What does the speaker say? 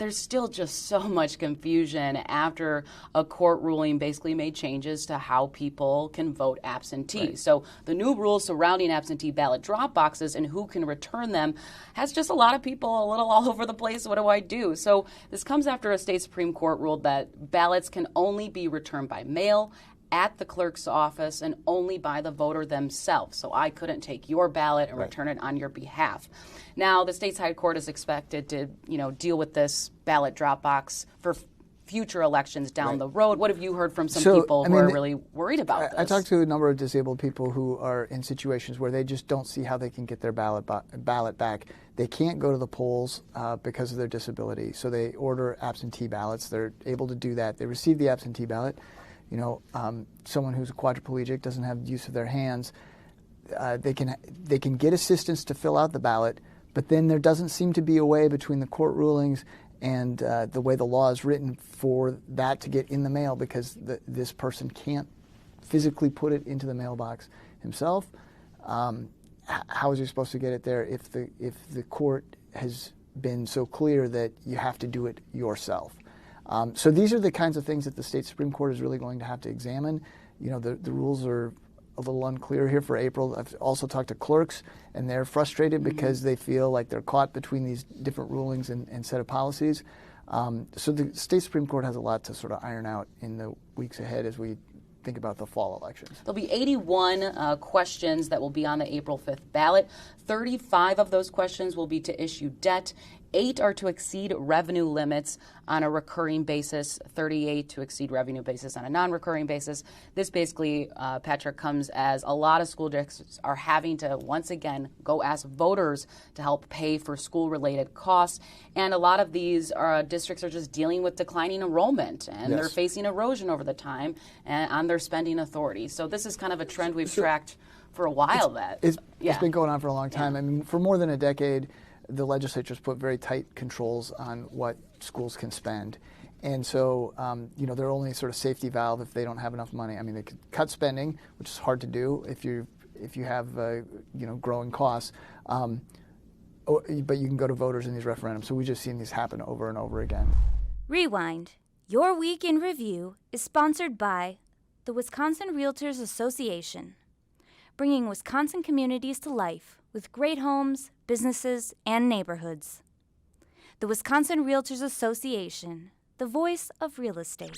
there's still just so much confusion after a court ruling basically made changes to how people can vote absentee. Right. So the new rules surrounding absentee ballot drop boxes and who can return them has just a lot of people a little all over the place. What do I do? So this comes after a state Supreme Court ruled that ballots can only be returned by mail at the clerk's office and only by the voter themselves. So I couldn't take your ballot and return it on your behalf. Now, the state's high court is expected to, deal with this ballot drop box for future elections down the road. What have you heard from some people who are really worried about this? I talked to a number of disabled people who are in situations where they just don't see how they can get their ballot back. They can't go to the polls because of their disability, so they order absentee ballots. They're able to do that. They receive the absentee ballot. Someone who's a quadriplegic, doesn't have use of their hands, they can get assistance to fill out the ballot, but then there doesn't seem to be a way between the court rulings and the way the law is written for that to get in the mail, because this person can't physically put it into the mailbox himself. How is he supposed to get it there if the court has been so clear that you have to do it yourself? So these are the kinds of things that the state Supreme Court is really going to have to examine. The rules are a little unclear here for April. I've also talked to clerks, and they're frustrated because they feel like they're caught between these different rulings and set of policies. So the state Supreme Court has a lot to sort of iron out in the weeks ahead as we think about the fall elections. There'll be 81 questions that will be on the April 5th ballot. 35 of those questions will be to issue debt. 8 are to exceed revenue limits on a recurring basis, 38 to exceed revenue basis on a non-recurring basis. This basically, Patrick, comes as a lot of school districts are having to once again go ask voters to help pay for school-related costs. And a lot of these districts are just dealing with declining enrollment, and they're facing erosion over the time and on their spending authority. So this is kind of a trend we've tracked for a while. It's been going on for a long time. I mean, for more than a decade, the legislature's put very tight controls on what schools can spend. And so, they're only sort of safety valve if they don't have enough money. I mean, they could cut spending, which is hard to do if you have, growing costs. But you can go to voters in these referendums. So we've just seen these happen over and over again. Rewind. Your Week in Review is sponsored by the Wisconsin Realtors Association, bringing Wisconsin communities to life with great homes, businesses, and neighborhoods. The Wisconsin Realtors Association, the voice of real estate.